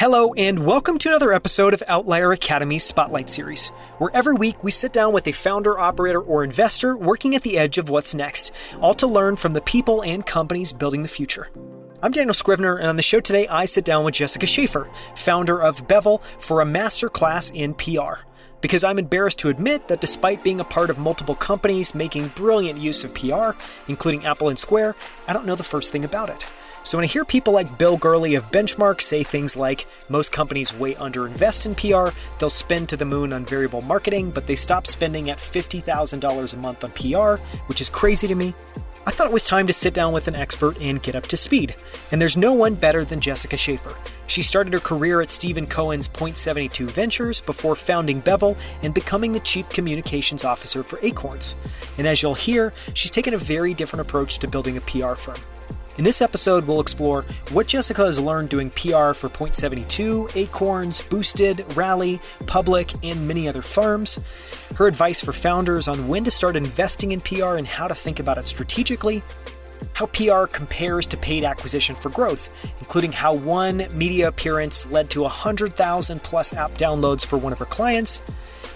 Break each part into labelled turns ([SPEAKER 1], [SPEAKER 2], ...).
[SPEAKER 1] Hello, and welcome to another episode of Outlier Academy's Spotlight Series, where every week we sit down with a founder, operator, or investor working at the edge of what's next, all to learn from the people and companies building the future. I'm Daniel Scrivner, and on the show today, I sit down with Jessica Schaefer, founder of Bevel, for a masterclass in PR. Because I'm embarrassed to admit that despite being a part of multiple companies making brilliant use of PR, including Apple and Square, I don't know the first thing about it. So when I hear people like Bill Gurley of Benchmark say things like, most companies way underinvest in PR, they'll spend to the moon on variable marketing, but they stop spending at $50,000 a month on PR, which is crazy to me, I thought it was time to sit down with an expert and get up to speed. And there's no one better than Jessica Schaefer. She started her career at Steven Cohen's Point72 Ventures before founding Bevel and becoming the Chief Communications Officer for Acorns. And as you'll hear, she's taken a very different approach to building a PR firm. In this episode, we'll explore what Jessica has learned doing PR for Point72, Acorns, Boosted, Rally, Public, and many other firms, her advice for founders on when to start investing in PR and how to think about it strategically, how PR compares to paid acquisition for growth, including how one media appearance led to 100,000 plus app downloads for one of her clients,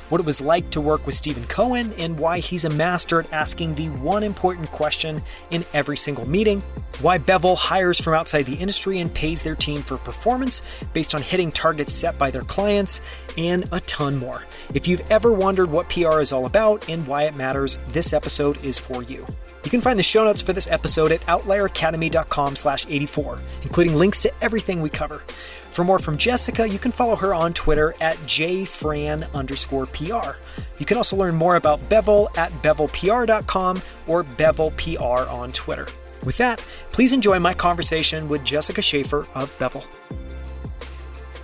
[SPEAKER 1] what it was like to work with Steven Cohen, and why he's a master at asking the one important question in every single meeting, why Bevel hires from outside the industry and pays their team for performance based on hitting targets set by their clients, and a ton more. If you've ever wondered what PR is all about and why it matters, this episode is for you. You can find the show notes for this episode at outlieracademy.com/84, including links to everything we cover. For more from Jessica, you can follow her on Twitter at jfran_PR. You can also learn more about Bevel at bevelpr.com or bevelpr on Twitter. With that, please enjoy my conversation with Jessica Schaefer of Bevel.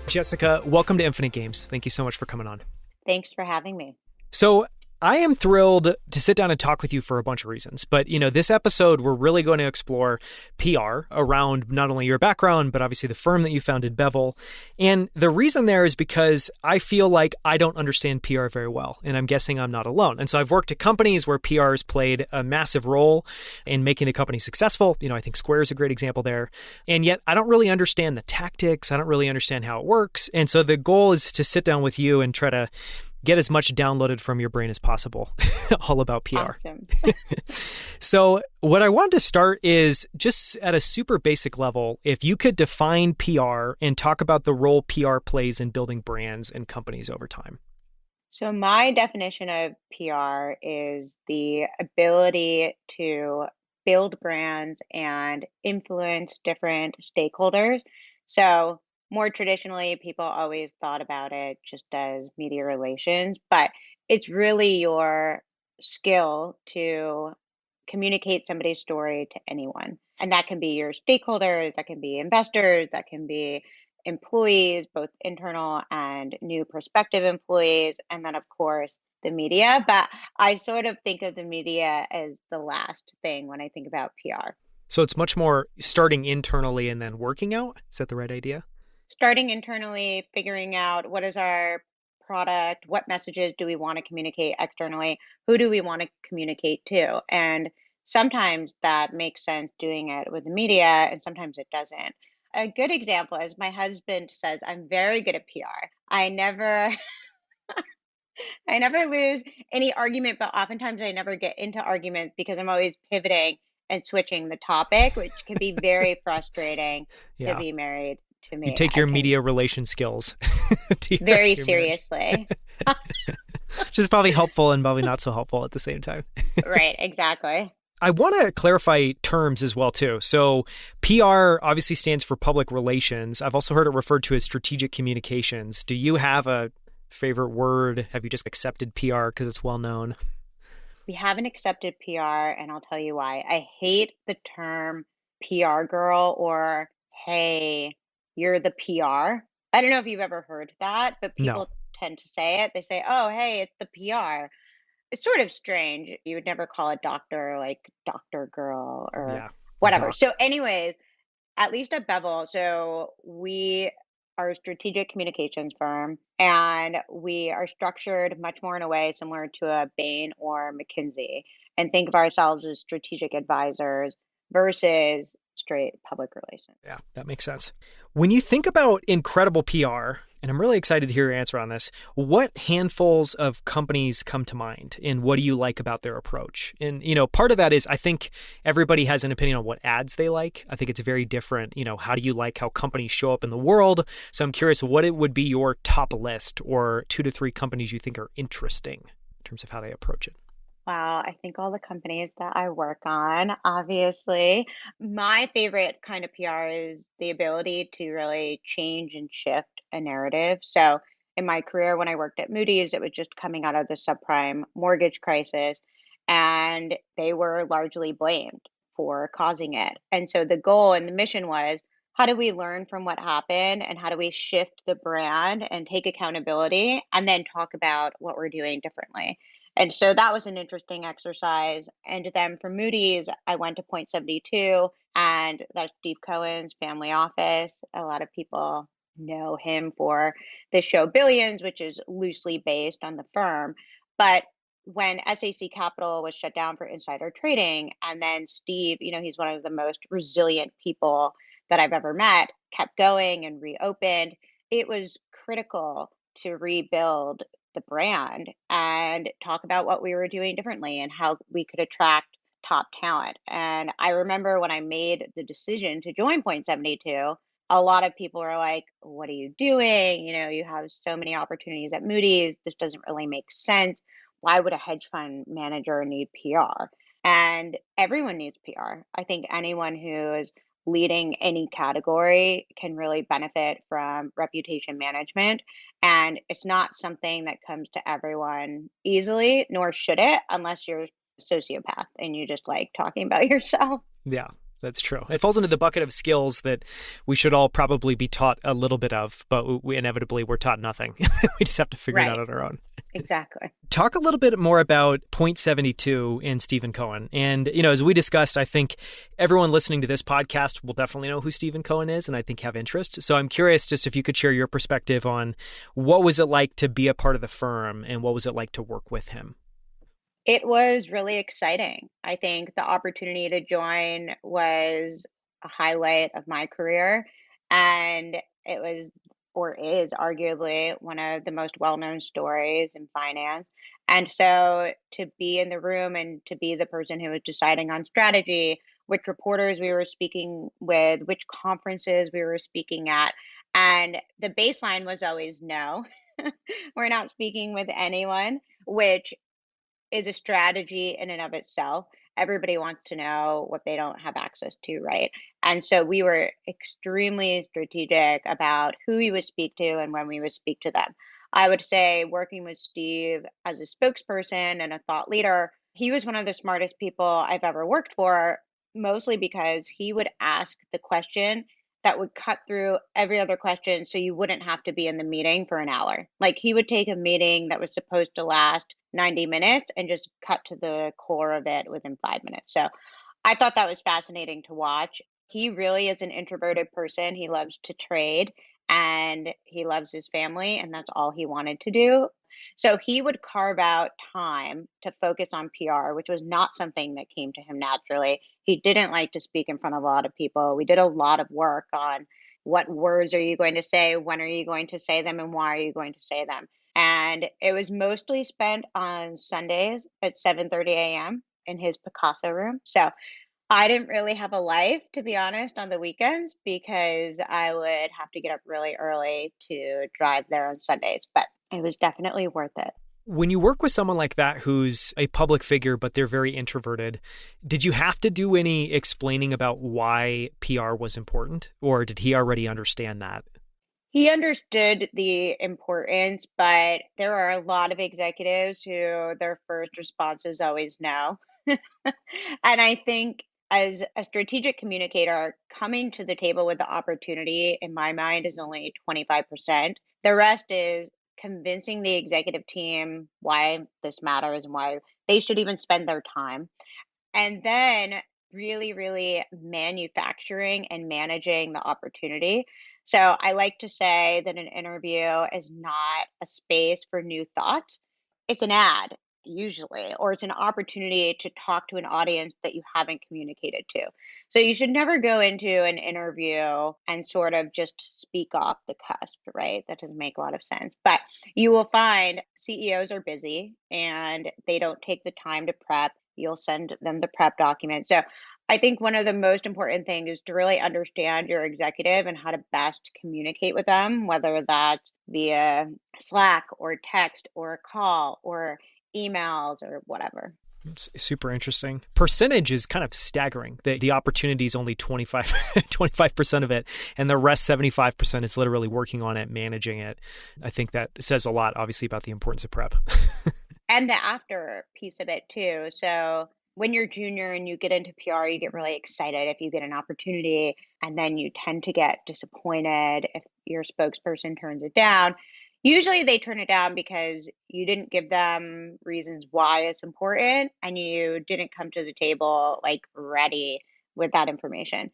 [SPEAKER 1] Jessica, welcome to Infinite Games. Thank you so much for coming on.
[SPEAKER 2] Thanks for having me.
[SPEAKER 1] So I am thrilled to sit down and talk with you for a bunch of reasons. But, this episode, we're really going to explore PR around not only your background, but obviously the firm that you founded, Bevel. And the reason there is because I feel like I don't understand PR very well, and I'm guessing I'm not alone. And so I've worked at companies where PR has played a massive role in making the company successful. I think Square is a great example there. And yet I don't really understand the tactics. I don't really understand how it works. And so the goal is to sit down with you and try to get as much downloaded from your brain as possible, all about PR.
[SPEAKER 2] Awesome.
[SPEAKER 1] So what I wanted to start is just at a super basic level, if you could define PR and talk about the role PR plays in building brands and companies over time.
[SPEAKER 2] So my definition of PR is the ability to build brands and influence different stakeholders. So more traditionally, people always thought about it just as media relations, but it's really your skill to communicate somebody's story to anyone. And that can be your stakeholders, that can be investors, that can be employees, both internal and new prospective employees, and then, of course, the media. But I sort of think of the media as the last thing when I think about PR.
[SPEAKER 1] So it's much more starting internally and then working out? Is that the right idea?
[SPEAKER 2] Starting internally, figuring out what is our product, what messages do we want to communicate externally, who do we want to communicate to? And sometimes that makes sense doing it with the media, and sometimes it doesn't. A good example is my husband says, I'm very good at PR. I never lose any argument, but oftentimes I never get into arguments because I'm always pivoting and switching the topic, which can be very frustrating to be married to me.
[SPEAKER 1] You take your media relation skills
[SPEAKER 2] very seriously.
[SPEAKER 1] Which is probably helpful and probably not so helpful at the same time.
[SPEAKER 2] Right, exactly.
[SPEAKER 1] I want to clarify terms as well, too. So PR obviously stands for public relations. I've also heard it referred to as strategic communications. Do you have a favorite word? Have you just accepted PR because it's well known?
[SPEAKER 2] We haven't accepted PR, and I'll tell you why. I hate the term PR girl or, hey, you're the PR. I don't know if you've ever heard that, but people tend to say it. They say, oh, hey, it's the PR. It's sort of strange. You would never call a doctor like Dr. Girl or whatever. Doc. So anyways, at least at Bevel, so we are a strategic communications firm, and we are structured much more in a way similar to a Bain or McKinsey, and think of ourselves as strategic advisors versus straight public relations.
[SPEAKER 1] Yeah, that makes sense. When you think about incredible PR, and I'm really excited to hear your answer on this, what handfuls of companies come to mind and what do you like about their approach? And, part of that is I think everybody has an opinion on what ads they like. I think it's very different. How do you like how companies show up in the world? So I'm curious what it would be your top list or 2 to 3 companies you think are interesting in terms of how they approach it.
[SPEAKER 2] Wow, I think all the companies that I work on, obviously. My favorite kind of PR is the ability to really change and shift a narrative. So, in my career, when I worked at Moody's, it was just coming out of the subprime mortgage crisis, and they were largely blamed for causing it. And so, the goal and the mission was how do we learn from what happened and how do we shift the brand and take accountability and then talk about what we're doing differently? And so that was an interesting exercise. And then for Moody's, I went to Point 72, and that's Steve Cohen's family office. A lot of people know him for the show Billions, which is loosely based on the firm. But when SAC Capital was shut down for insider trading, and then Steve, he's one of the most resilient people that I've ever met, kept going and reopened, it was critical to rebuild the brand and talk about what we were doing differently and how we could attract top talent. And I remember when I made the decision to join Point 72, a lot of people were like, "What are you doing? You have so many opportunities at Moody's. This doesn't really make sense. Why would a hedge fund manager need PR?" And everyone needs PR. I think anyone who is leading any category can really benefit from reputation management. And it's not something that comes to everyone easily, nor should it, unless you're a sociopath and you just like talking about yourself.
[SPEAKER 1] Yeah, that's true. It falls into the bucket of skills that we should all probably be taught a little bit of, but we're taught nothing. We just have to figure it out
[SPEAKER 2] Right.
[SPEAKER 1] on our own.
[SPEAKER 2] Exactly.
[SPEAKER 1] Talk a little bit more about Point 72 and Steven Cohen. And, as we discussed, I think everyone listening to this podcast will definitely know who Steven Cohen is and I think have interest. So I'm curious just if you could share your perspective on what was it like to be a part of the firm and what was it like to work with him?
[SPEAKER 2] It was really exciting. I think the opportunity to join was a highlight of my career, and it was or is arguably one of the most well-known stories in finance. And so to be in the room and to be the person who was deciding on strategy, which reporters we were speaking with, which conferences we were speaking at, and the baseline was always no. We're not speaking with anyone, which is a strategy in and of itself. Everybody wants to know what they don't have access to, right? And so we were extremely strategic about who we would speak to and when we would speak to them. I would say working with Steve as a spokesperson and a thought leader, he was one of the smartest people I've ever worked for, mostly because he would ask the question that would cut through every other question so you wouldn't have to be in the meeting for an hour. Like he would take a meeting that was supposed to last 90 minutes and just cut to the core of it within 5 minutes. So I thought that was fascinating to watch. He really is an introverted person. He loves to trade and he loves his family, and that's all he wanted to do. So he would carve out time to focus on PR, which was not something that came to him naturally. He didn't like to speak in front of a lot of people. We did a lot of work on what words are you going to say, when are you going to say them, and why are you going to say them. And it was mostly spent on Sundays at 7:30 a.m. in his Picasso room. So I didn't really have a life, to be honest, on the weekends because I would have to get up really early to drive there on Sundays, but it was definitely worth it.
[SPEAKER 1] When you work with someone like that who's a public figure, but they're very introverted, did you have to do any explaining about why PR was important, or did he already understand that?
[SPEAKER 2] He understood the importance, but there are a lot of executives who their first response is always no. And I think as a strategic communicator, coming to the table with the opportunity, in my mind, is only 25%. The rest is convincing the executive team why this matters and why they should even spend their time. And then really, really manufacturing and managing the opportunity. So I like to say that an interview is not a space for new thoughts. It's an ad. usually, or it's an opportunity to talk to an audience that you haven't communicated to. So you should never go into an interview and sort of just speak off the cusp, right? That doesn't make a lot of sense. But you will find CEOs are busy and they don't take the time to prep. You'll send them the prep document. So I think one of the most important things is to really understand your executive and how to best communicate with them, whether that's via Slack or text or a call or emails or whatever.
[SPEAKER 1] It's super interesting. Percentage is kind of staggering. The opportunity is only 25% of it, and the rest 75% is literally working on it, managing it. I think that says a lot, obviously, about the importance of prep.
[SPEAKER 2] And the after piece of it too. So when you're junior and you get into PR, you get really excited if you get an opportunity, and then you tend to get disappointed if your spokesperson turns it down. Usually they turn it down because you didn't give them reasons why it's important and you didn't come to the table like ready with that information.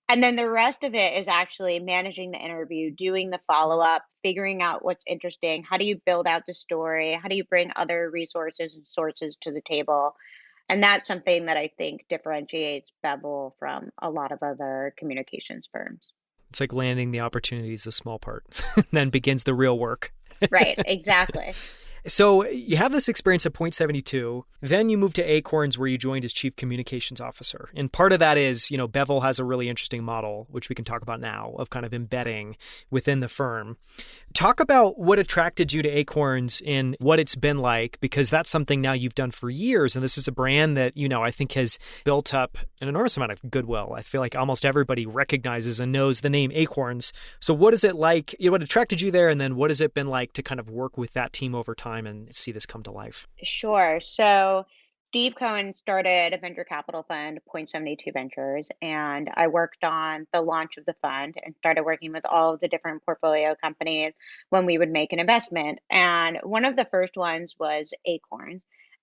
[SPEAKER 2] And then the rest of it is actually managing the interview, doing the follow-up, figuring out what's interesting. How do you build out the story? How do you bring other resources and sources to the table? And that's something that I think differentiates Bevel from a lot of other communications firms.
[SPEAKER 1] It's like landing the opportunity is a small part, and then begins the real work.
[SPEAKER 2] Right, exactly.
[SPEAKER 1] So you have this experience at Point 72. Then you move to Acorns, where you joined as Chief Communications Officer. And part of that is, Bevel has a really interesting model, which we can talk about now, of kind of embedding within the firm. Talk about what attracted you to Acorns and what it's been like, because that's something now you've done for years. And this is a brand that, I think has built up an enormous amount of goodwill. I feel like almost everybody recognizes and knows the name Acorns. So what is it like? What attracted you there? And then what has it been like to kind of work with that team over time and see this come to life?
[SPEAKER 2] Sure. So Steve Cohen started a venture capital fund, Point 72 Ventures, and I worked on the launch of the fund and started working with all of the different portfolio companies when we would make an investment. And one of the first ones was Acorns.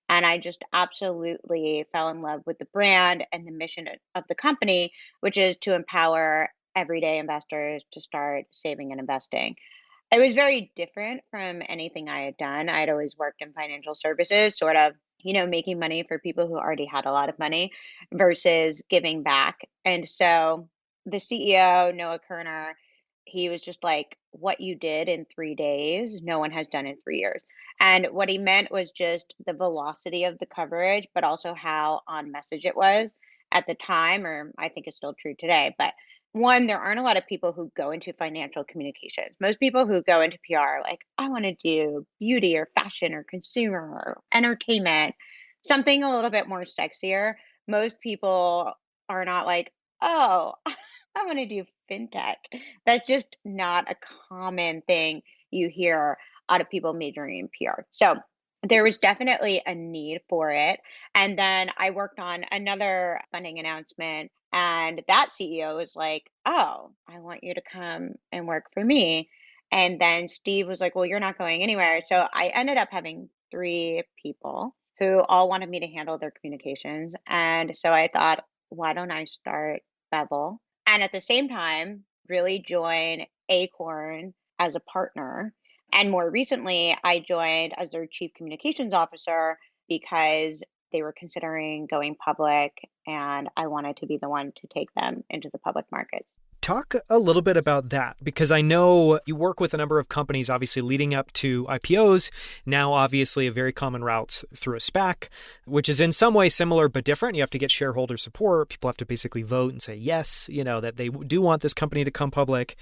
[SPEAKER 2] And I just absolutely fell in love with the brand and the mission of the company, which is to empower everyday investors to start saving and investing. It was very different from anything I had done. I had always worked in financial services, sort of, making money for people who already had a lot of money versus giving back. And so the CEO, Noah Kerner, he was just like, what you did in 3 days, no one has done in 3 years. And what he meant was just the velocity of the coverage, but also how on message it was at the time, or I think it's still true today. But one, there aren't a lot of people who go into financial communications. Most people who go into PR are like, I want to do beauty or fashion or consumer or entertainment, something a little bit more sexier. Most people are not like, oh, I want to do fintech. That's just not a common thing you hear out of people majoring in PR. So there was definitely a need for it. And then I worked on another funding announcement, and that CEO was like, oh, I want you to come and work for me. And then Steve was like, well, you're not going anywhere. So I ended up having three people who all wanted me to handle their communications. And so I thought, why don't I start Bevel? And at the same time, really join Acorn as a partner. And more recently, I joined as their chief communications officer because they were considering going public, and I wanted to be the one to take them into the public markets.
[SPEAKER 1] Talk a little bit about that, because I know you work with a number of companies, obviously leading up to IPOs. Now, obviously, a very common route through a SPAC, which is in some ways similar but different. You have to get shareholder support. People have to basically vote and say yes, that they do want this company to come public.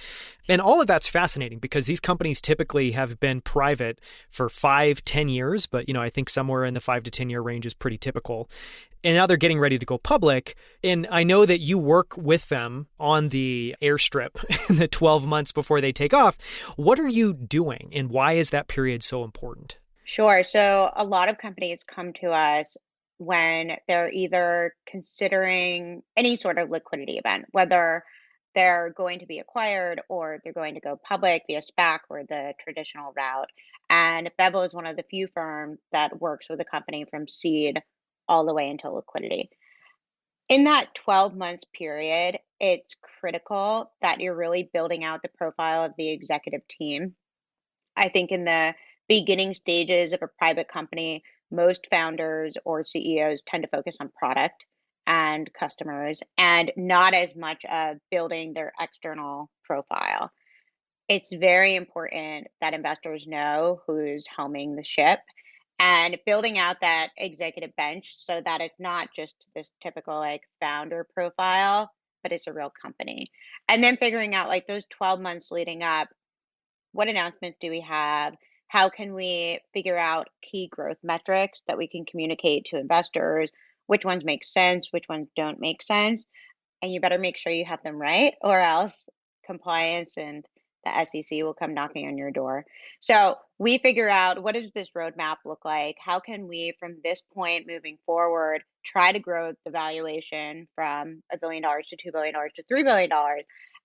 [SPEAKER 1] And all of that's fascinating because these companies typically have been private for 5-10 years, but I think somewhere in the 5 to 10 year range is pretty typical. And now they're getting ready to go public. And I know that you work with them on the airstrip in the 12 months before they take off. What are you doing and why is that period so important?
[SPEAKER 2] Sure. So a lot of companies come to us when they're either considering any sort of liquidity event, whether they're going to be acquired or they're going to go public via SPAC or the traditional route. And Bevel is one of the few firms that works with a company from seed all the way until liquidity. In that 12 months period, it's critical that you're really building out the profile of the executive team. I think in the beginning stages of a private company, most founders or CEOs tend to focus on product and customers and not as much of building their external profile. It's very important that investors know who's helming the ship and building out that executive bench so that it's not just this typical like founder profile, but it's a real company. And then figuring out like those 12 months leading up, what announcements do we have? How can we figure out key growth metrics that we can communicate to investors? Which ones make sense? Which ones don't make sense? And you better make sure you have them right, or else compliance and the SEC will come knocking on your door. So we figure out, what does this roadmap look like? How can we, from this point moving forward, try to grow the valuation from $1 billion to $2 billion to $3 billion?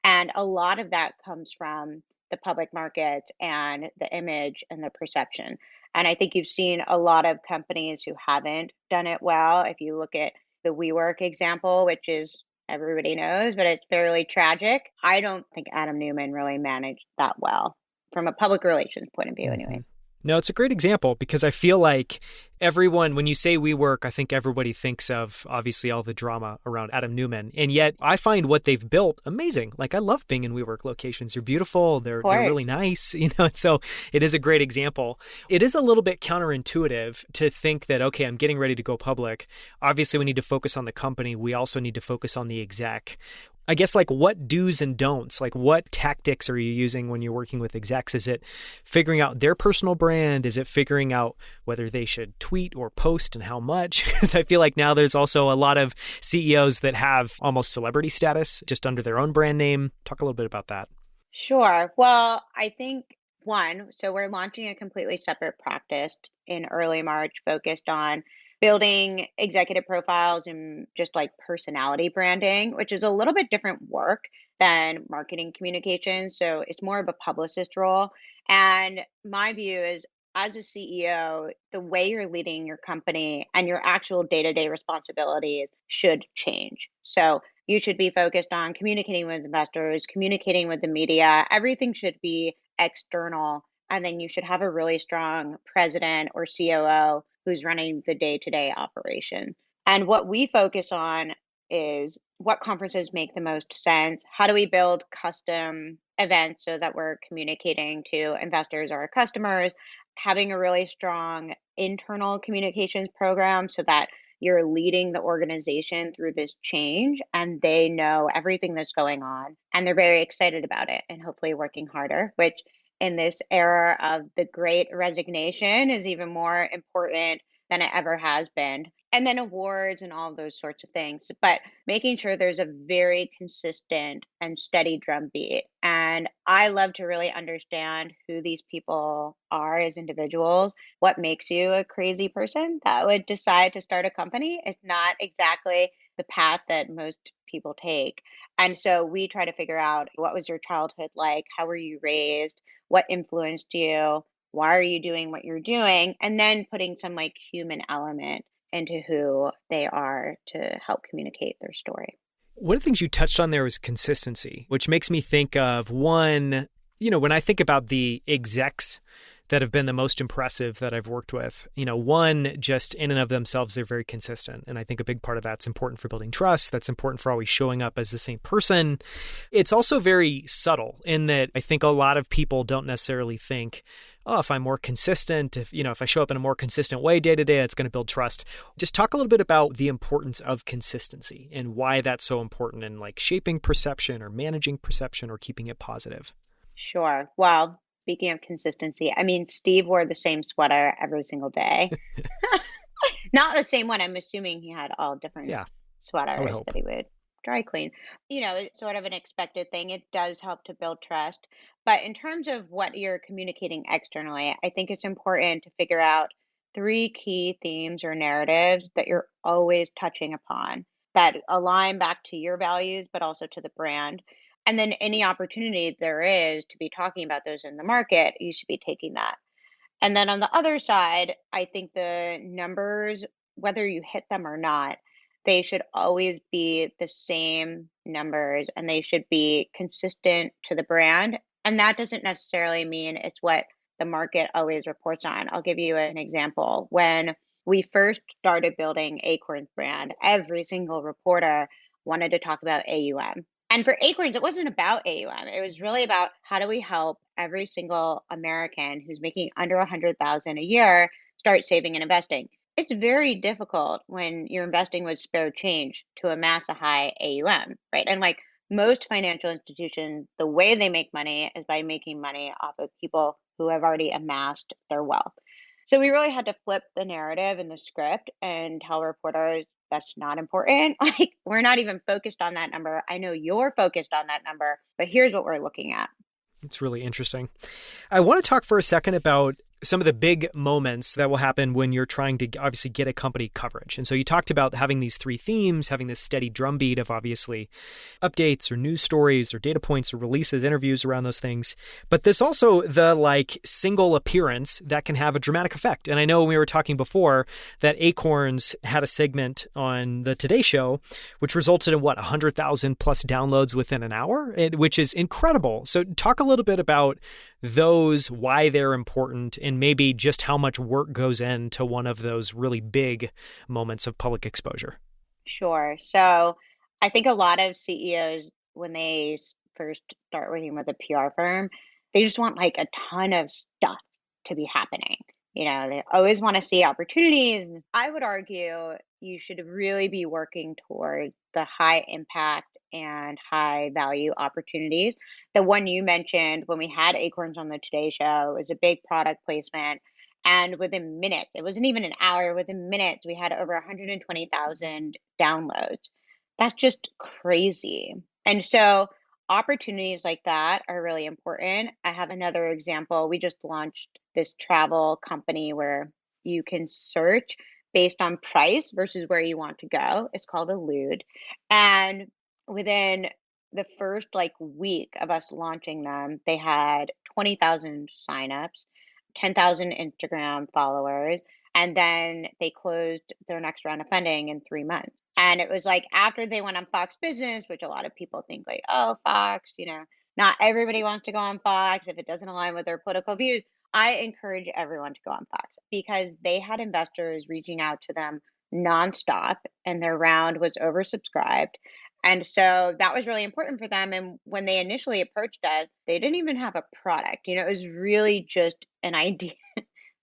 [SPEAKER 2] And a lot of that comes from the public markets and the image and the perception. And I think you've seen a lot of companies who haven't done it well. If you look at the WeWork example, which is everybody knows, but it's fairly tragic. I don't think Adam Newman really managed that well from a public relations point of view,
[SPEAKER 1] Mm-hmm.
[SPEAKER 2] anyway.
[SPEAKER 1] No, it's a great example because I feel like everyone, when you say WeWork, I think everybody thinks of obviously all the drama around Adam Newman. And yet I find what they've built amazing. Like I love being in WeWork locations. They're beautiful.
[SPEAKER 2] Of
[SPEAKER 1] They're really
[SPEAKER 2] course.
[SPEAKER 1] nice, and so it is a great example. It is a little bit counterintuitive to think that, okay, I'm getting ready to go public. Obviously, we need to focus on the company. We also need to focus on the exec. I guess like what do's and don'ts, like what tactics are you using when you're working with execs? Is it figuring out their personal brand? Is it figuring out whether they should tweet or post and how much? Because I feel like now there's also a lot of CEOs that have almost celebrity status just under their own brand name. Talk a little bit about that.
[SPEAKER 2] Sure. Well, I think one, so we're launching a completely separate practice in early March focused on building executive profiles and just like personality branding, which is a little bit different work than marketing communications. So it's more of a publicist role. And my view is, as a CEO, the way you're leading your company and your actual day-to-day responsibilities should change. So you should be focused on communicating with investors, communicating with the media. Everything should be external. And then you should have a really strong president or COO who's running the day-to-day operation. And what we focus on is, what conferences make the most sense? How do we build custom events so that we're communicating to investors or our customers? Having a really strong internal communications program so that you're leading the organization through this change and they know everything that's going on and they're very excited about it and hopefully working harder, which in this era of the great resignation is even more important than it ever has been. And then awards and all of those sorts of things. But making sure there's a very consistent and steady drumbeat. And I love to really understand who these people are as individuals. What makes you a crazy person that would decide to start a company is not exactly the path that most people take. And so we try to figure out, what was your childhood like? How were you raised? What influenced you? Why are you doing what you're doing? And then putting some like human element into who they are to help communicate their story.
[SPEAKER 1] One of the things you touched on there was consistency, which makes me think of one, when I think about the execs that have been the most impressive that I've worked with, one, just in and of themselves, they're very consistent. And I think a big part of that's important for building trust. That's important for always showing up as the same person. It's also very subtle in that I think a lot of people don't necessarily think, oh, if I'm more consistent, if I show up in a more consistent way day to day, it's going to build trust. Just talk a little bit about the importance of consistency and why that's so important in like shaping perception or managing perception or keeping it positive.
[SPEAKER 2] Sure. Well, speaking of consistency, I mean, Steve wore the same sweater every single day. Not the same one. I'm assuming he had all different
[SPEAKER 1] Yeah, I would
[SPEAKER 2] sweaters
[SPEAKER 1] hope.
[SPEAKER 2] that he would dry clean. It's sort of an expected thing. It does help to build trust. But in terms of what you're communicating externally, I think it's important to figure out three key themes or narratives that you're always touching upon that align back to your values, but also to the brand. And then any opportunity there is to be talking about those in the market, you should be taking that. And then on the other side, I think the numbers, whether you hit them or not, they should always be the same numbers and they should be consistent to the brand. And that doesn't necessarily mean it's what the market always reports on. I'll give you an example. When we first started building Acorns brand, every single reporter wanted to talk about AUM. And for Acorns, it wasn't about AUM. It was really about how do we help every single American who's making under 100,000 a year start saving and investing. It's very difficult when you're investing with spare change to amass a high AUM, right? And like most financial institutions, the way they make money is by making money off of people who have already amassed their wealth. So we really had to flip the narrative and the script and tell reporters that's not important. Like, we're not even focused on that number. I know you're focused on that number, but here's what we're looking at.
[SPEAKER 1] It's really interesting. I want to talk for a second about some of the big moments that will happen when you're trying to obviously get a company coverage. And so you talked about having these three themes, having this steady drumbeat of obviously updates or news stories or data points or releases, interviews around those things. But there's also the like single appearance that can have a dramatic effect. And I know we were talking before that Acorns had a segment on the Today Show, which resulted in 100,000 plus downloads within an hour, which is incredible. So talk a little bit about those, why they're important, and maybe just how much work goes into one of those really big moments of public exposure.
[SPEAKER 2] Sure. So I think a lot of CEOs, when they first start working with a PR firm, they just want like a ton of stuff to be happening. They always want to see opportunities. I would argue you should really be working towards the high impact and high value opportunities. The one you mentioned when we had Acorns on the Today Show was a big product placement. And within minutes, it wasn't even an hour, within minutes, we had over 120,000 downloads. That's just crazy. And so opportunities like that are really important. I have another example. We just launched this travel company where you can search based on price versus where you want to go. It's called Elude. And within the first like week of us launching them, they had 20,000 signups, 10,000 Instagram followers, and then they closed their next round of funding in 3 months. And it was like after they went on Fox Business, which a lot of people think like, oh, Fox, not everybody wants to go on Fox if it doesn't align with their political views. I encourage everyone to go on Fox because they had investors reaching out to them nonstop and their round was oversubscribed. And so that was really important for them. And when they initially approached us, they didn't even have a product. It was really just an idea.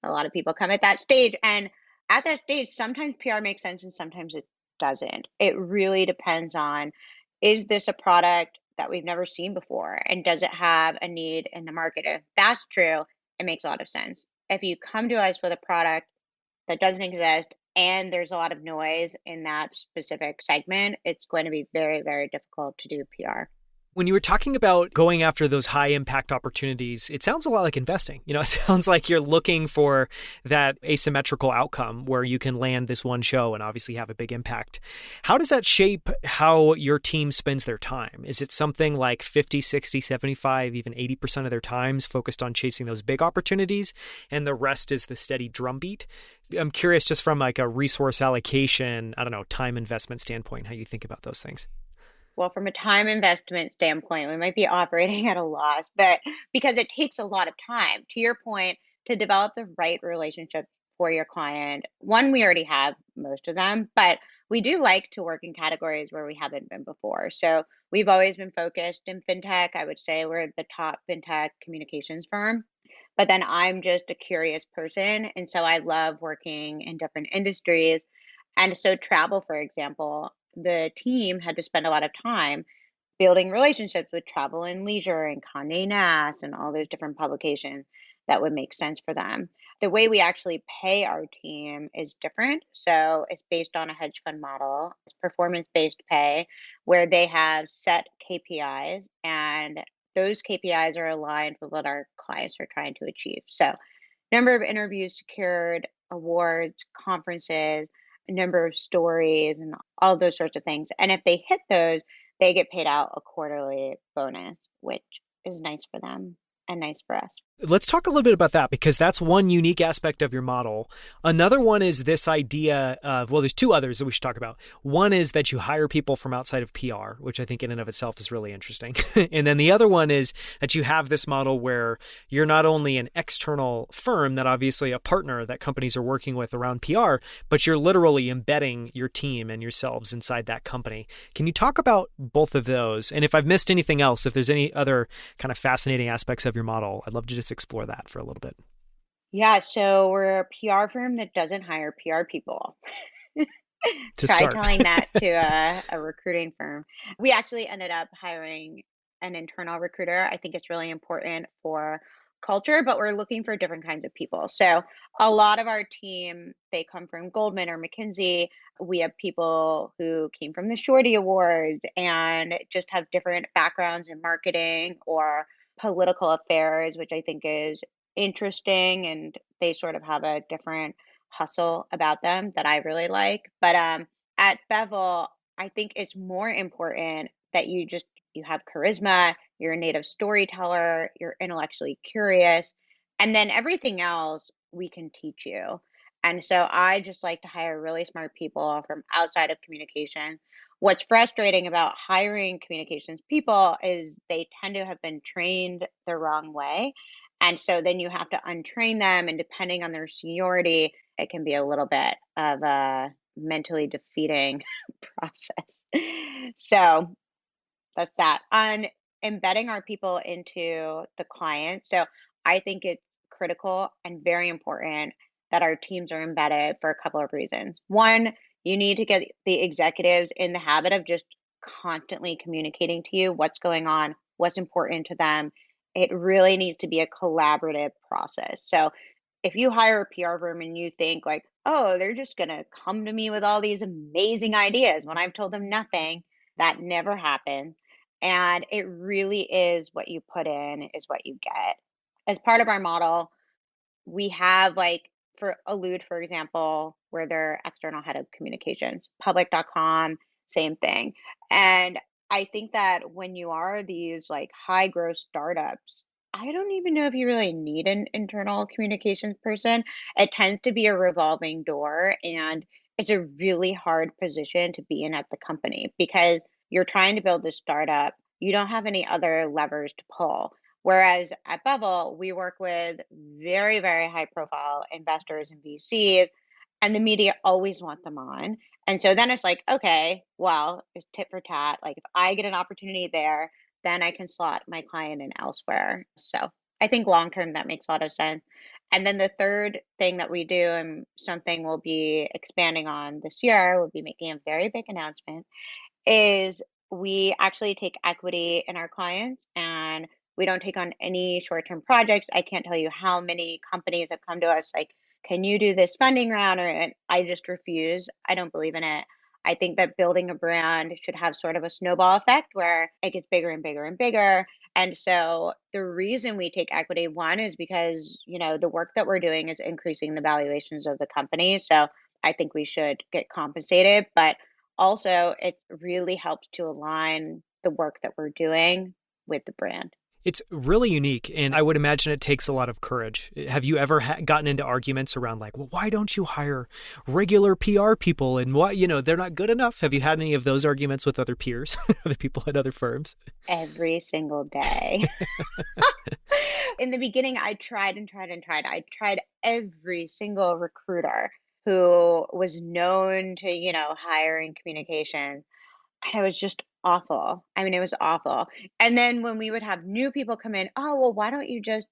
[SPEAKER 2] A lot of people come at that stage. And at that stage, sometimes PR makes sense and sometimes it doesn't. It really depends on, is this a product that we've never seen before? And does it have a need in the market? If that's true, it makes a lot of sense. If you come to us with a product that doesn't exist and there's a lot of noise in that specific segment, it's going to be very, very difficult to do PR.
[SPEAKER 1] When you were talking about going after those high impact opportunities, it sounds a lot like investing. It sounds like you're looking for that asymmetrical outcome where you can land this one show and obviously have a big impact. How does that shape how your team spends their time? Is it something like 50, 60, 75, even 80% of their times focused on chasing those big opportunities and the rest is the steady drumbeat? I'm curious just from like a resource allocation, time investment standpoint, how you think about those things.
[SPEAKER 2] Well, from a time investment standpoint, we might be operating at a loss, but because it takes a lot of time, to your point, to develop the right relationship for your client. One, we already have most of them, but we do like to work in categories where we haven't been before. So we've always been focused in fintech. I would say we're the top fintech communications firm. But then I'm just a curious person. And so I love working in different industries. And so travel, for example, the team had to spend a lot of time building relationships with Travel and Leisure and Condé Nast and all those different publications that would make sense for them. The way we actually pay our team is different. So it's based on a hedge fund model. It's performance-based pay where they have set KPIs and those KPIs are aligned with what our clients are trying to achieve. So number of interviews secured, awards, conferences, a number of stories and all those sorts of things. And if they hit those, they get paid out a quarterly bonus, which is nice for them and nice for us.
[SPEAKER 1] Let's talk a little bit about that because that's one unique aspect of your model. Another one is this idea of, well, there's two others that we should talk about. One is that you hire people from outside of PR, which I think in and of itself is really interesting. And then the other one is that you have this model where you're not only an external firm that obviously a partner that companies are working with around PR, but you're literally embedding your team and yourselves inside that company. Can you talk about both of those? And if I've missed anything else, if there's any other kind of fascinating aspects of your model, I'd love to just explore that for a little bit.
[SPEAKER 2] Yeah, so we're a PR firm that doesn't hire PR people.
[SPEAKER 1] To
[SPEAKER 2] Try
[SPEAKER 1] start.
[SPEAKER 2] telling that to a recruiting firm. We actually ended up hiring an internal recruiter. I think it's really important for culture, but we're looking for different kinds of people. So a lot of our team, they come from Goldman or McKinsey. We have people who came from the Shorty Awards and just have different backgrounds in marketing or political affairs, which I think is interesting. And they sort of have a different hustle about them that I really like. But at Bevel, I think it's more important that you have charisma, you're a native storyteller, you're intellectually curious, and then everything else we can teach you. And so I just like to hire really smart people from outside of communication. What's frustrating about hiring communications people is they tend to have been trained the wrong way. And so then you have to untrain them, and depending on their seniority, it can be a little bit of a mentally defeating process. So that's that. On embedding our people into the client. So I think it's critical and very important that our teams are embedded for a couple of reasons. One, you need to get the executives in the habit of just constantly communicating to you what's going on, what's important to them. It really needs to be a collaborative process. So if you hire a PR firm and you think like, oh, they're just going to come to me with all these amazing ideas when I've told them nothing, that never happens. And it really is what you put in is what you get. As part of our model, we have like for Allude, for example, where they're external head of communications, public.com, same thing. And I think that when you are these like high growth startups, I don't even know if you really need an internal communications person. It tends to be a revolving door, and it's a really hard position to be in at the company because you're trying to build this startup. You don't have any other levers to pull. Whereas at Bevel, we work with very, very high profile investors and VCs, and the media always want them on. And so then it's like, okay, well, it's tit for tat. Like if I get an opportunity there, then I can slot my client in elsewhere. So I think long term that makes a lot of sense. And then the third thing that we do, and something we'll be expanding on this year, we'll be making a very big announcement, is we actually take equity in our clients and we don't take on any short-term projects. I can't tell you how many companies have come to us like, can you do this funding round? And I just refuse. I don't believe in it. I think that building a brand should have sort of a snowball effect where it gets bigger and bigger and bigger. And so the reason we take equity, one, is because, the work that we're doing is increasing the valuations of the company. So I think we should get compensated. But also, it really helps to align the work that we're doing with the brand.
[SPEAKER 1] It's really unique, and I would imagine it takes a lot of courage. Have you ever gotten into arguments around like, well, why don't you hire regular PR people and why, they're not good enough? Have you had any of those arguments with other peers, other people at other firms?
[SPEAKER 2] Every single day. In the beginning, I tried and tried and tried. I tried every single recruiter who was known to, hiring communications. And it was just awful. I mean, it was awful. And then when we would have new people come in, oh, well, why don't you just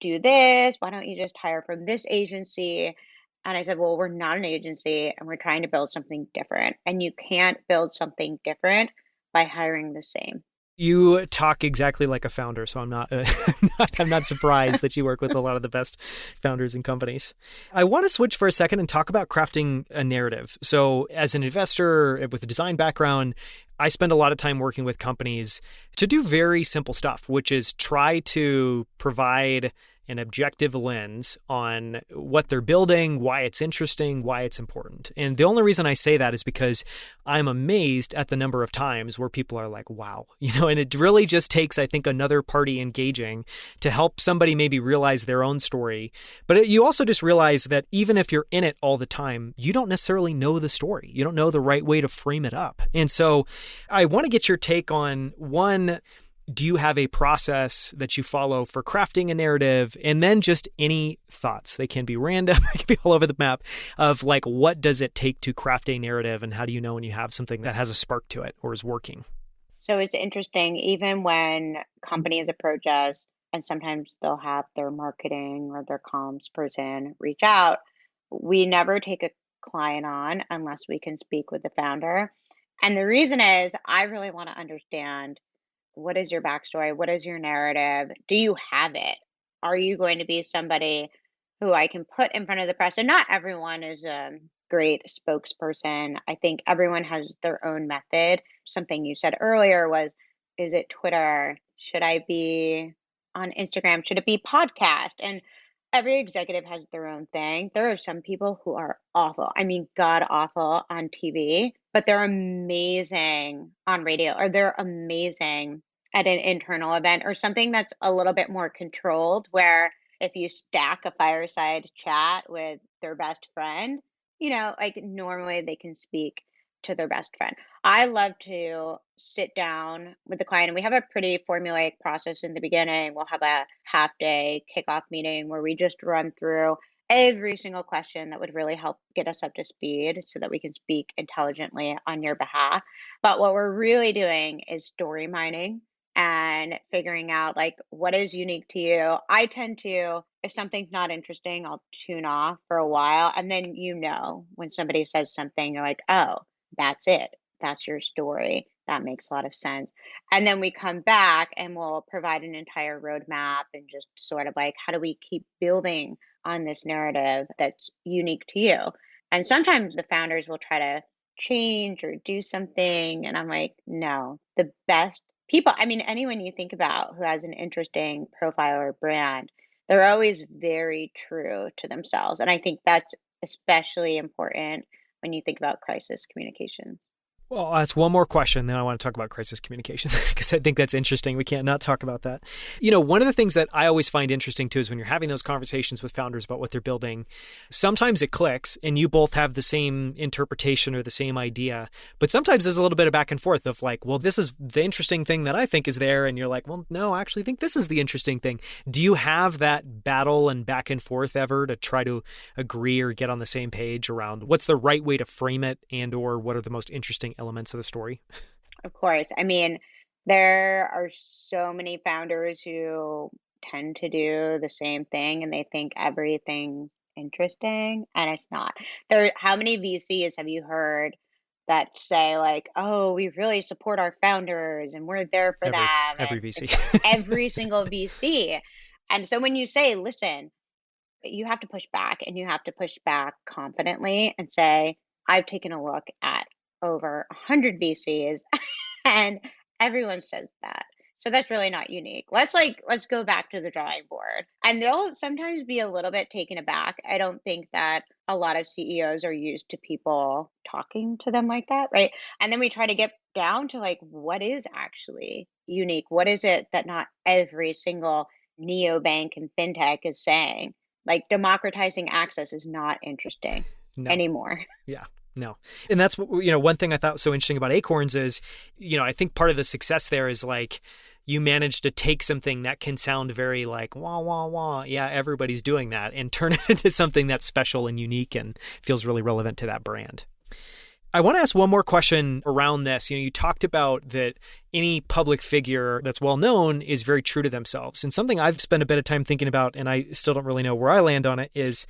[SPEAKER 2] do this? Why don't you just hire from this agency? And I said, well, we're not an agency and we're trying to build something different. And you can't build something different by hiring the same.
[SPEAKER 1] You talk exactly like a founder, so I'm not I'm not surprised that you work with a lot of the best founders and companies. I want to switch for a second and talk about crafting a narrative. So as an investor with a design background, I spend a lot of time working with companies to do very simple stuff, which is try to provide an objective lens on what they're building, why it's interesting, why it's important. And the only reason I say that is because I'm amazed at the number of times where people are like, wow, and it really just takes, I think, another party engaging to help somebody maybe realize their own story. But you also just realize that even if you're in it all the time, you don't necessarily know the story. You don't know the right way to frame it up. And so I want to get your take on, one, do you have a process that you follow for crafting a narrative? And then just any thoughts. They can be random, they can be all over the map, of like, what does it take to craft a narrative, and how do you know when you have something that has a spark to it or is working?
[SPEAKER 2] So it's interesting, even when companies approach us, and sometimes they'll have their marketing or their comms person reach out, we never take a client on unless we can speak with the founder. And the reason is, I really want to understand, what is your backstory? What is your narrative? Do you have it? Are you going to be somebody who I can put in front of the press? And not everyone is a great spokesperson. I think everyone has their own method. Something you said earlier was, is it Twitter? Should I be on Instagram? Should it be podcast? And every executive has their own thing. There are some people who are awful. I mean, god awful on TV, but they're amazing on radio, or they're amazing at an internal event or something that's a little bit more controlled, where if you stack a fireside chat with their best friend, like normally they can speak to their best friend. I love to sit down with the client, and we have a pretty formulaic process in the beginning. We'll have a half day kickoff meeting where we just run through every single question that would really help get us up to speed so that we can speak intelligently on your behalf. But what we're really doing is story mining and figuring out, like, what is unique to you. I tend to, if something's not interesting, I'll tune off for a while. And then, when somebody says something, you're like, oh, that's it. That's your story. That makes a lot of sense. And then we come back and we'll provide an entire roadmap and just sort of like, how do we keep building on this narrative that's unique to you? And sometimes the founders will try to change or do something. And I'm like, no, the best people, I mean, anyone you think about who has an interesting profile or brand, they're always very true to themselves. And I think that's especially important when you think about crisis communications.
[SPEAKER 1] Well, that's one more question. Then I want to talk about crisis communications because I think that's interesting. We can't not talk about that. One of the things that I always find interesting too is when you're having those conversations with founders about what they're building, sometimes it clicks and you both have the same interpretation or the same idea. But sometimes there's a little bit of back and forth of like, well, this is the interesting thing that I think is there. And you're like, well, no, I actually think this is the interesting thing. Do you have that battle and back and forth ever to try to agree or get on the same page around what's the right way to frame it, and or what are the most interesting elements of the story?
[SPEAKER 2] Of course. I mean, there are so many founders who tend to do the same thing and they think everything's interesting, and it's not. How many VCs have you heard that say like, oh, we really support our founders and we're there for them?
[SPEAKER 1] Every VC.
[SPEAKER 2] Every single VC. And so when you say, listen, you have to push back, and you have to push back confidently and say, I've taken a look at over 100 VCs and everyone says that. So that's really not unique. Let's go back to the drawing board. And they'll sometimes be a little bit taken aback. I don't think that a lot of CEOs are used to people talking to them like that, right? And then we try to get down to like, what is actually unique? What is it that not every single neobank and fintech is saying? Like, democratizing access is not interesting anymore.
[SPEAKER 1] Yeah. No. And that's, one thing I thought was so interesting about Acorns is, I think part of the success there is like, you manage to take something that can sound very like, wah, wah, wah. Yeah, everybody's doing that, and turn it into something that's special and unique and feels really relevant to that brand. I want to ask one more question around this. You talked about that any public figure that's well known is very true to themselves. And something I've spent a bit of time thinking about, and I still don't really know where I land on it, is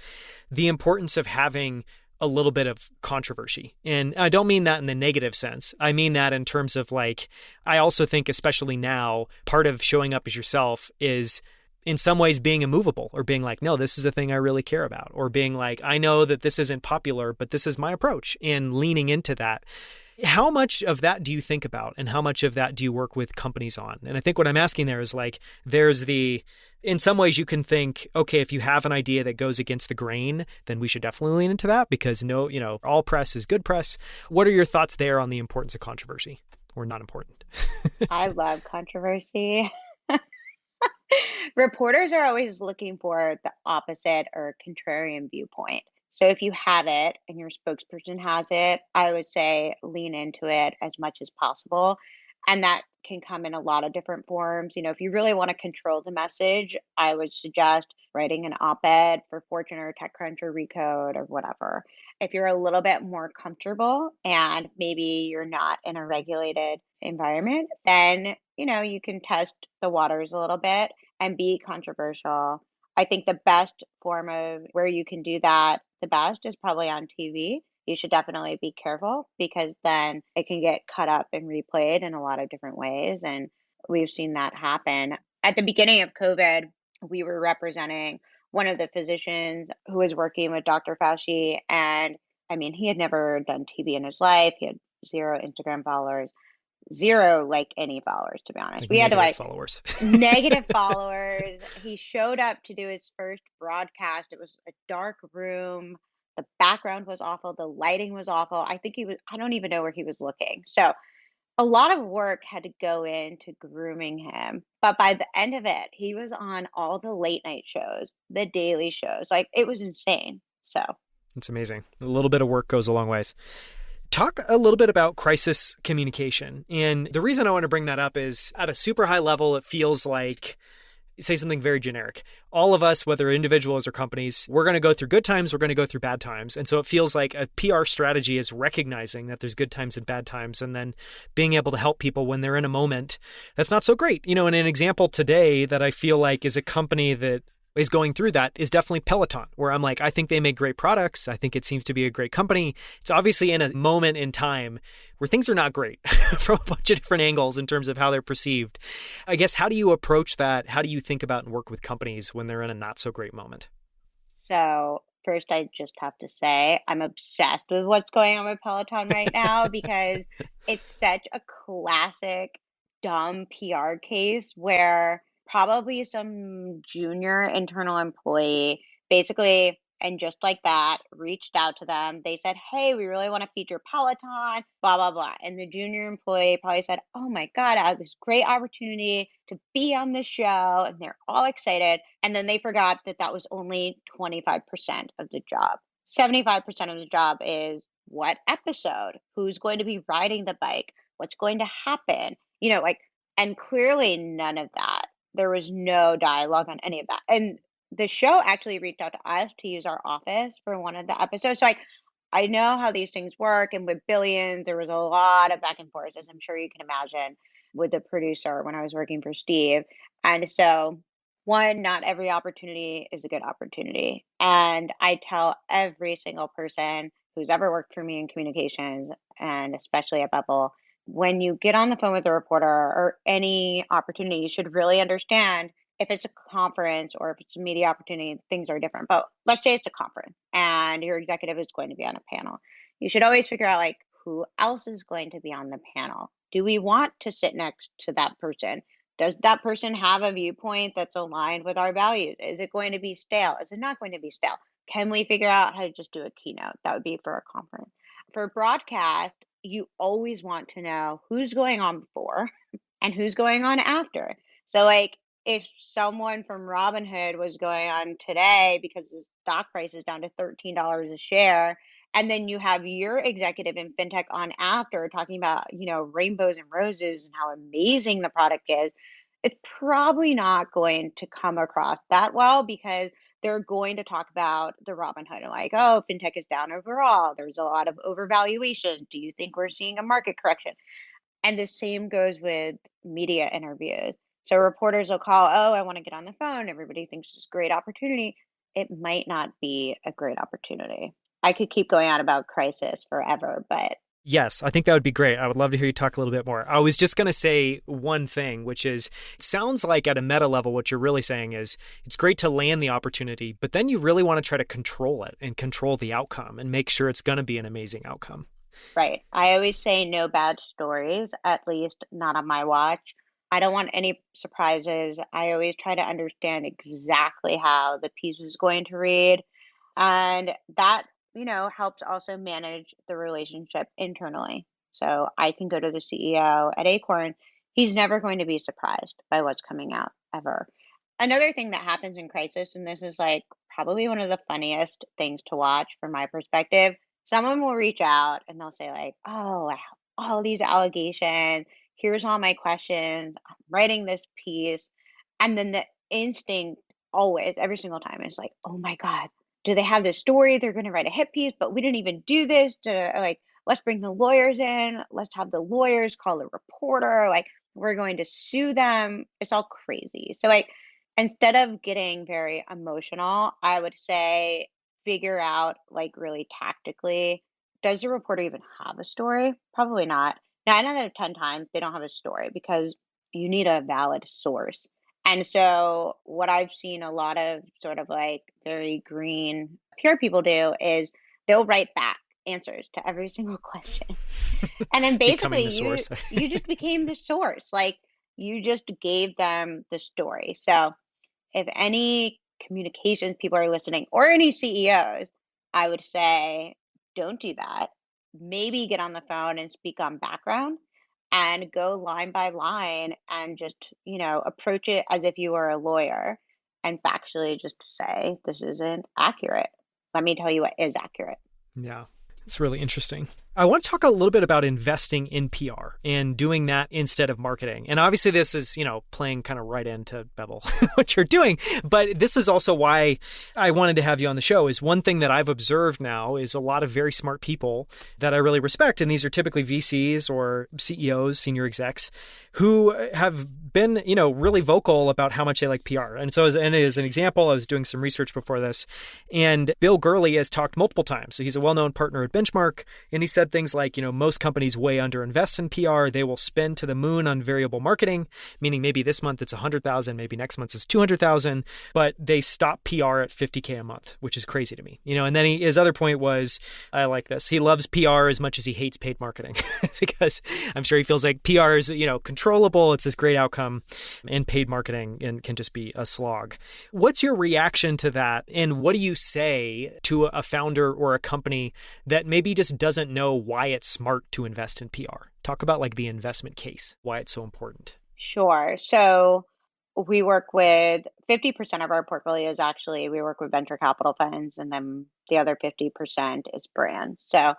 [SPEAKER 1] the importance of having a little bit of controversy. And I don't mean that in the negative sense. I mean that in terms of like, I also think, especially now, part of showing up as yourself is in some ways being immovable, or being like, no, this is the thing I really care about, or being like, I know that this isn't popular, but this is my approach, and leaning into that. How much of that do you think about, and how much of that do you work with companies on? And I think what I'm asking there is like, in some ways you can think, okay, if you have an idea that goes against the grain, then we should definitely lean into that because all press is good press. What are your thoughts there on the importance of controversy or not important?
[SPEAKER 2] I love controversy. Reporters are always looking for the opposite or contrarian viewpoint. So if you have it and your spokesperson has it, I would say lean into it as much as possible. And that can come in a lot of different forms. If you really want to control the message, I would suggest writing an op-ed for Fortune or TechCrunch or Recode or whatever. If you're a little bit more comfortable and maybe you're not in a regulated environment, then, you can test the waters a little bit and be controversial. I think the best form of where you can do that the best is probably on TV. You should definitely be careful because then it can get cut up and replayed in a lot of different ways. And we've seen that happen. At the beginning of COVID, we were representing one of the physicians who was working with Dr. Fauci. And I mean, he had never done TV in his life. He had 0 Instagram followers, 0 any followers, to be honest. We had
[SPEAKER 1] followers.
[SPEAKER 2] Negative followers. He showed up to do his first broadcast. It was a dark room. The background was awful. The lighting was awful. I don't even know where he was looking. So a lot of work had to go into grooming him. But by the end of it, he was on all the late night shows, the daily shows. It was insane. So
[SPEAKER 1] it's amazing. A little bit of work goes a long ways. Talk a little bit about crisis communication. And the reason I want to bring that up is at a super high level, it feels like, say something very generic. All of us, whether individuals or companies, we're going to go through good times, we're going to go through bad times. And so it feels like a PR strategy is recognizing that there's good times and bad times, and then being able to help people when they're in a moment that's not so great. And an example today that I feel like is a company that is going through that is definitely Peloton, where I'm like, I think they make great products. I think it seems to be a great company. It's obviously in a moment in time where things are not great from a bunch of different angles in terms of how they're perceived. I guess, how do you approach that? How do you think about and work with companies when they're in a not so great moment?
[SPEAKER 2] So first, I just have to say I'm obsessed with what's going on with Peloton right now because it's such a classic dumb PR case where probably some junior internal employee basically, and just like that, reached out to them. They said, hey, we really want to feature Peloton, blah, blah, blah. And the junior employee probably said, oh my God, I have this great opportunity to be on the show. And they're all excited. And then they forgot that that was only 25% of the job. 75% of the job is what episode, who's going to be riding the bike, what's going to happen, and clearly none of that. There was no dialogue on any of that. And the show actually reached out to us to use our office for one of the episodes. So I know how these things work. And with Billions, there was a lot of back and forth, as I'm sure you can imagine, with the producer when I was working for Steve. And so, one, not every opportunity is a good opportunity. And I tell every single person who's ever worked for me in communications, and especially at Bevel, when you get on the phone with a reporter or any opportunity, you should really understand if it's a conference or if it's a media opportunity, things are different. But let's say it's a conference and your executive is going to be on a panel. You should always figure out who else is going to be on the panel. Do we want to sit next to that person? Does that person have a viewpoint that's aligned with our values? Is it going to be stale? Is it not going to be stale? Can we figure out how to just do a keynote? That would be for a conference. For broadcast, you always want to know who's going on before and who's going on after. So if someone from Robinhood was going on today because the stock price is down to $13 a share, and then you have your executive in fintech on after talking about, rainbows and roses and how amazing the product is, it's probably not going to come across that well because they're going to talk about the Robinhood and oh, fintech is down overall. There's a lot of overvaluation. Do you think we're seeing a market correction? And the same goes with media interviews. So reporters will call, oh, I want to get on the phone. Everybody thinks it's a great opportunity. It might not be a great opportunity. I could keep going on about crisis forever, but
[SPEAKER 1] yes, I think that would be great. I would love to hear you talk a little bit more. I was just going to say one thing, which is, it sounds like at a meta level, what you're really saying is it's great to land the opportunity, but then you really want to try to control it and control the outcome and make sure it's going to be an amazing outcome.
[SPEAKER 2] Right. I always say no bad stories, at least not on my watch. I don't want any surprises. I always try to understand exactly how the piece is going to read. And that, helps also manage the relationship internally. So I can go to the CEO at Acorn. He's never going to be surprised by what's coming out ever. Another thing that happens in crisis, and this is like probably one of the funniest things to watch from my perspective, someone will reach out and they'll say like, "Oh, I have all these allegations. Here's all my questions. I'm writing this piece." And then the instinct always, every single time, is like, "Oh my God, do they have this story? They're going to write a hit piece, but we didn't even do this. Like, let's bring the lawyers in. Let's have the lawyers call the reporter. Like, we're going to sue them." It's all crazy. So like, instead of getting very emotional, I would say figure out like really tactically, does the reporter even have a story? Probably not. 9 out of 10 times they don't have a story because you need a valid source. And so what I've seen a lot of sort of like very green PR people do is they'll write back answers to every single question. And then
[SPEAKER 1] Becoming
[SPEAKER 2] basically
[SPEAKER 1] the
[SPEAKER 2] you
[SPEAKER 1] source.
[SPEAKER 2] you just became the source. Like you just gave them the story. So if any communications people are listening or any CEOs, I would say don't do that. Maybe get on the phone and speak on background and go line by line and just, approach it as if you were a lawyer and factually just say, this isn't accurate. Let me tell you what is accurate.
[SPEAKER 1] Yeah. It's really interesting. I want to talk a little bit about investing in PR and doing that instead of marketing. And obviously this is, playing kind of right into Bevel, what you're doing. But this is also why I wanted to have you on the show. Is one thing that I've observed now is a lot of very smart people that I really respect. And these are typically VCs or CEOs, senior execs, who have been, really vocal about how much they like PR. And so as an example, I was doing some research before this, and Bill Gurley has talked multiple times. So he's a well-known partner at Benchmark, and he said things like, most companies way underinvest in PR. They will spend to the moon on variable marketing, meaning maybe this month it's 100,000, maybe next month it's 200,000, but they stop PR at 50K a month, which is crazy to me. And then his other point was, I like this. He loves PR as much as he hates paid marketing because I'm sure he feels like PR is, controllable. It's this great outcome, and paid marketing can just be a slog. What's your reaction to that? And what do you say to a founder or a company that maybe just doesn't know why it's smart to invest in PR? Talk about like the investment case, why it's so important.
[SPEAKER 2] Sure. So we work with 50% of our portfolios, actually, we work with venture capital funds, and then the other 50% is brands. So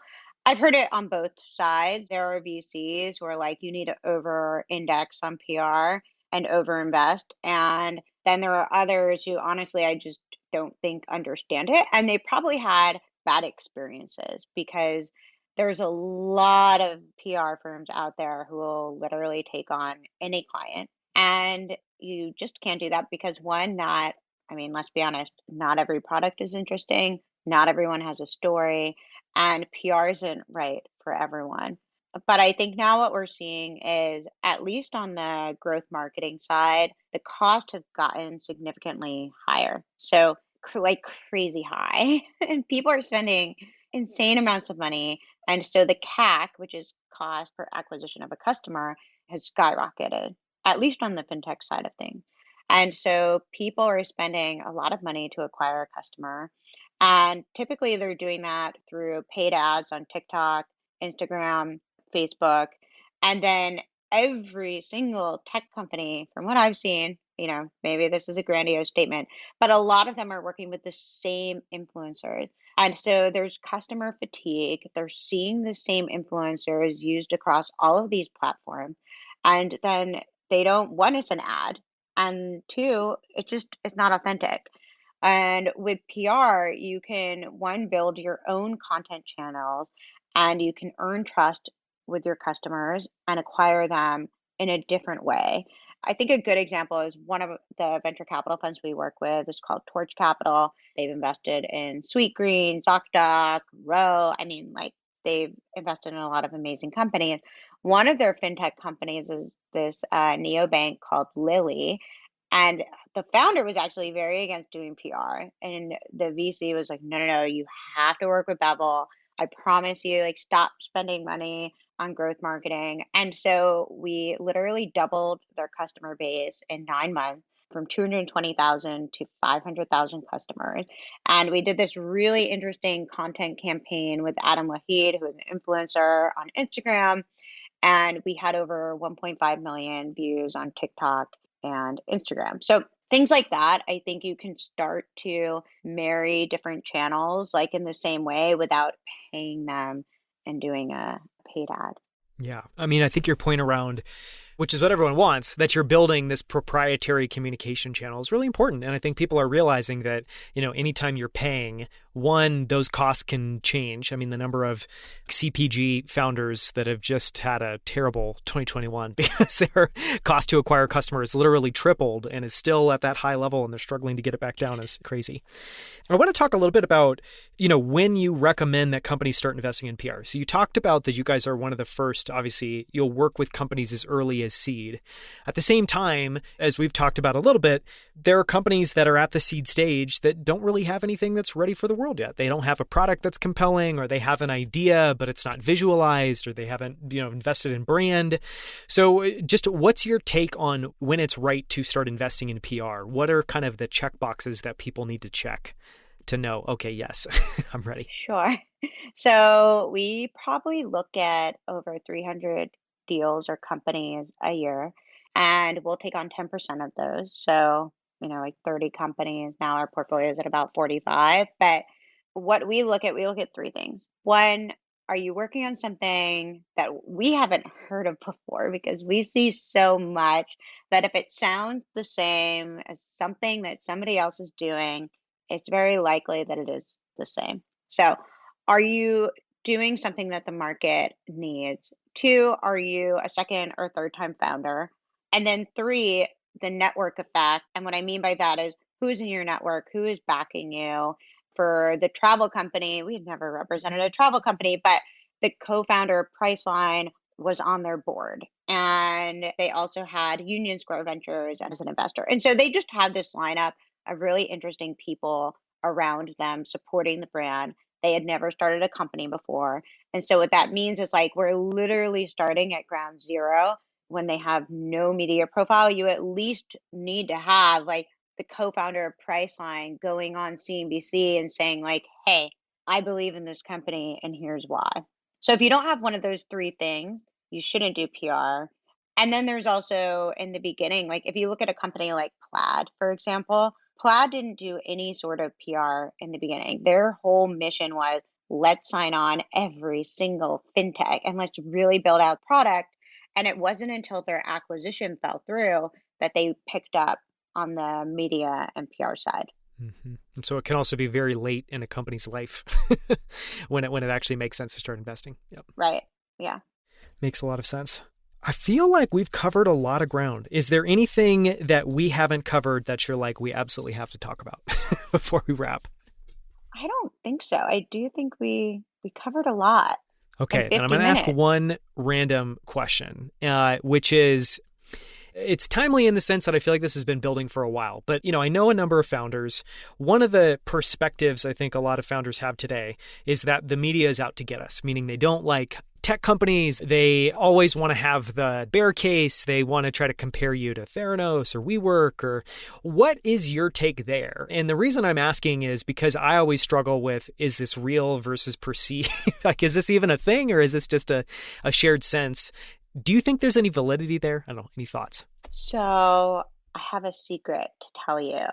[SPEAKER 2] I've heard it on both sides. There are VCs who are like, you need to over index on PR and over invest. And then there are others who honestly, I just don't think understand it. And they probably had bad experiences because there's a lot of PR firms out there who will literally take on any client. And you just can't do that because one, I mean, let's be honest, not every product is interesting. Not everyone has a story, and PR isn't right for everyone. But I think now what we're seeing is, at least on the growth marketing side, the costs have gotten significantly higher. So, like crazy high. And people are spending insane amounts of money. And so the CAC, which is cost per acquisition of a customer, has skyrocketed, at least on the fintech side of things. And so people are spending a lot of money to acquire a customer. And typically they're doing that through paid ads on TikTok, Instagram, Facebook. And then every single tech company, from what I've seen, maybe this is a grandiose statement, but a lot of them are working with the same influencers. And so there's customer fatigue. They're seeing the same influencers used across all of these platforms. And then they don't, one, it's an ad, and two, it's not authentic. And with PR, you can, one, build your own content channels, and you can earn trust with your customers and acquire them in a different way. I think a good example is one of the venture capital funds we work with is called Torch Capital. They've invested in Sweetgreen, ZocDoc, Row. I mean, like they've invested in a lot of amazing companies. One of their fintech companies is this neobank called Lily. And the founder was actually very against doing PR. And the VC was like, no, no, no, you have to work with Bevel. I promise you, like, stop spending money on growth marketing. And so we literally doubled their customer base in 9 months from 220,000 to 500,000 customers. And we did this really interesting content campaign with Adam Wahid, who is an influencer on Instagram. And we had over 1.5 million views on TikTok and Instagram. So things like that, I think you can start to marry different channels like in the same way without paying them and doing a paid ad.
[SPEAKER 1] Yeah. I mean, I think your point around, which is what everyone wants, that you're building this proprietary communication channel is really important. And I think people are realizing that, anytime you're paying, one, those costs can change. I mean, the number of CPG founders that have just had a terrible 2021 because their cost to acquire customers literally tripled and is still at that high level and they're struggling to get it back down is crazy. I want to talk a little bit about, when you recommend that companies start investing in PR. So you talked about that you guys are one of the first, obviously, you'll work with companies as early as seed. At the same time, as we've talked about a little bit, there are companies that are at the seed stage that don't really have anything that's ready for the world yet. They don't have a product that's compelling, or they have an idea, but it's not visualized, or they haven't, invested in brand. So just what's your take on when it's right to start investing in PR? What are kind of the check boxes that people need to check to know, okay, yes, I'm ready?
[SPEAKER 2] Sure. So we probably look at over 300 deals or companies a year, and we'll take on 10% of those. So, like 30 companies. Now our portfolio is at about 45. But what we look at three things. One, are you working on something that we haven't heard of before? Because we see so much that if it sounds the same as something that somebody else is doing, it's very likely that it is the same. So, are you doing something that the market needs? Two, are you a second or third time founder? And then three, the network effect. And what I mean by that is who's in your network, who is backing you. For the travel company, we've never represented a travel company, but the co-founder of Priceline was on their board. And they also had Union Square Ventures as an investor. And so they just had this lineup of really interesting people around them supporting the brand. They had never started a company before. And so what that means is like we're literally starting at ground zero. When they have no media profile, you at least need to have like the co-founder of Priceline going on CNBC and saying like, hey, I believe in this company and here's why. So if you don't have one of those three things, you shouldn't do PR. And then there's also in the beginning, like if you look at a company like Plaid, for example, Plaid didn't do any sort of PR in the beginning. Their whole mission was let's sign on every single fintech and let's really build out product. And it wasn't until their acquisition fell through that they picked up on the media and PR side.
[SPEAKER 1] Mm-hmm. And so it can also be very late in a company's life when it actually makes sense to start investing. Yep.
[SPEAKER 2] Right. Yeah.
[SPEAKER 1] Makes a lot of sense. I feel like we've covered a lot of ground. Is there anything that we haven't covered that you're like, we absolutely have to talk about before we wrap?
[SPEAKER 2] I don't think so. I do think we covered a lot.
[SPEAKER 1] Okay, then I'm going to ask one random question, which is, it's timely in the sense that I feel like this has been building for a while. But, I know a number of founders. One of the perspectives I think a lot of founders have today is that the media is out to get us, meaning they don't like tech companies. They always want to have the bear case. They want to try to compare you to Theranos or WeWork. Or what is your take there? And the reason I'm asking is because I always struggle with, is this real versus perceived? Like, is this even a thing, or is this just a shared sense? Do you think there's any validity there? I don't know. Any thoughts?
[SPEAKER 2] So I have a secret to tell you.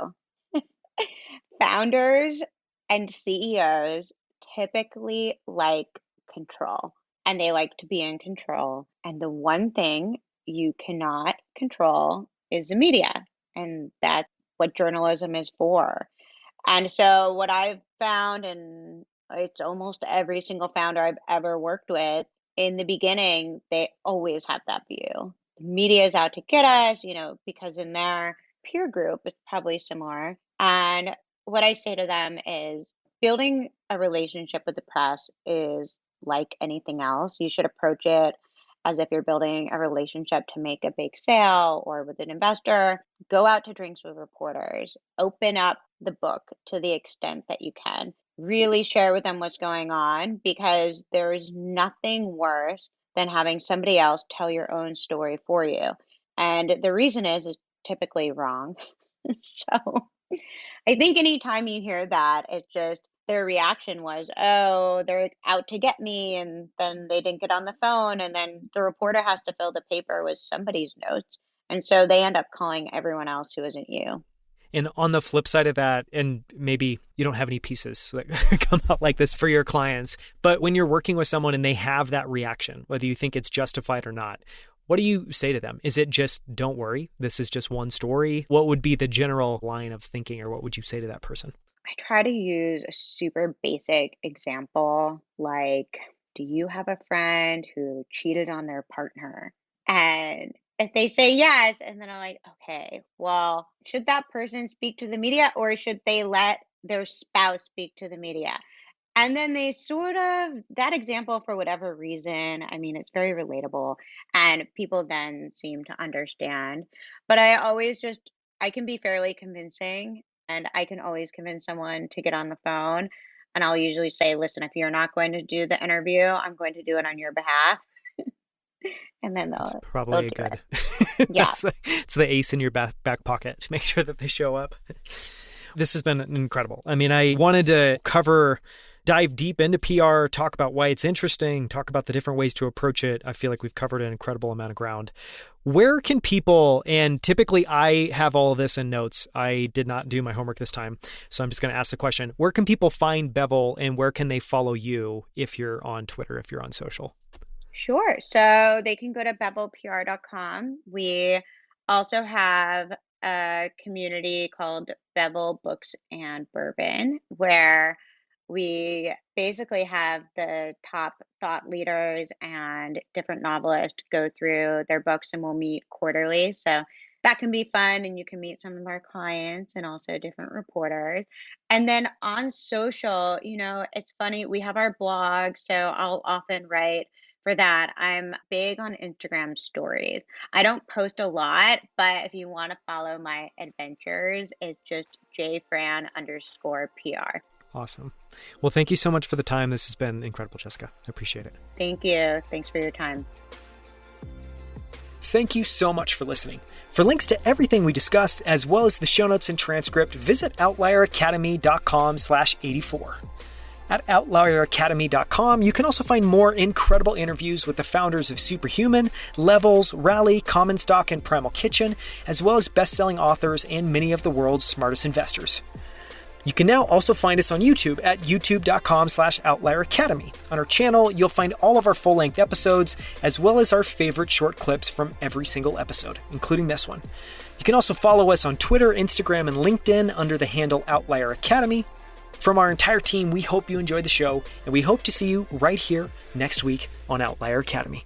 [SPEAKER 2] Founders and CEOs typically like control, and they like to be in control. And the one thing you cannot control is the media. And that's what journalism is for. And so what I've found, and it's almost every single founder I've ever worked with, in the beginning, they always have that view. The media is out to get us, because in their peer group, it's probably similar. And what I say to them is building a relationship with the press is like anything else. You should approach it as if you're building a relationship to make a big sale or with an investor. Go out to drinks with reporters. Open up the book to the extent that you can. really share with them what's going on, because there is nothing worse than having somebody else tell your own story for you. And the reason is typically wrong. So I think anytime you hear that, it's just their reaction was, oh, they're out to get me. And then they didn't get on the phone. And then the reporter has to fill the paper with somebody's notes. And so they end up calling everyone else who isn't you.
[SPEAKER 1] And on the flip side of that, and maybe you don't have any pieces that come out like this for your clients, but when you're working with someone and they have that reaction, whether you think it's justified or not, what do you say to them? Is it just, don't worry, this is just one story? What would be the general line of thinking, or what would you say to that person?
[SPEAKER 2] I try to use a super basic example, like, do you have a friend who cheated on their partner? And if they say yes, and then I'm like, okay, well, should that person speak to the media, or should they let their spouse speak to the media? And then they sort of, that example, for whatever reason, I mean, it's very relatable, and people then seem to understand. But I always just, I can be fairly convincing, and I can always convince someone to get on the phone. And I'll usually say, listen, if you're not going to do the interview, I'm going to do it on your behalf. And then
[SPEAKER 1] That's
[SPEAKER 2] they'll
[SPEAKER 1] probably a
[SPEAKER 2] do
[SPEAKER 1] good,
[SPEAKER 2] it. Yeah.
[SPEAKER 1] it's the ace in your back pocket to make sure that they show up. This has been incredible. I mean, I wanted to dive deep into PR, talk about why it's interesting, talk about the different ways to approach it. I feel like we've covered an incredible amount of ground. Where can people, and typically I have all of this in notes. I did not do my homework this time, so I'm just going to ask the question. Where can people find Bevel, and where can they follow you if you're on Twitter, if you're on social?
[SPEAKER 2] Sure. So they can go to bevelpr.com. We also have a community called Bevel Books and Bourbon, where we basically have the top thought leaders and different novelists go through their books, and we'll meet quarterly. So that can be fun, and you can meet some of our clients and also different reporters. And then on social, it's funny, we have our blog, so I'll often write for that. I'm big on Instagram stories. I don't post a lot, but if you want to follow my adventures, it's just jfran_PR.
[SPEAKER 1] Awesome. Well, thank you so much for the time. This has been incredible, Jessica. I appreciate it.
[SPEAKER 2] Thank you. Thanks for your time.
[SPEAKER 1] Thank you so much for listening. For links to everything we discussed, as well as the show notes and transcript, visit outlieracademy.com/84. At outlieracademy.com, you can also find more incredible interviews with the founders of Superhuman, Levels, Rally, Common Stock, and Primal Kitchen, as well as best-selling authors and many of the world's smartest investors. You can now also find us on YouTube at youtube.com/outlieracademy. On our channel, you'll find all of our full-length episodes, as well as our favorite short clips from every single episode, including this one. You can also follow us on Twitter, Instagram, and LinkedIn under the handle Outlier Academy. From our entire team, we hope you enjoyed the show, and we hope to see you right here next week on Outlier Academy.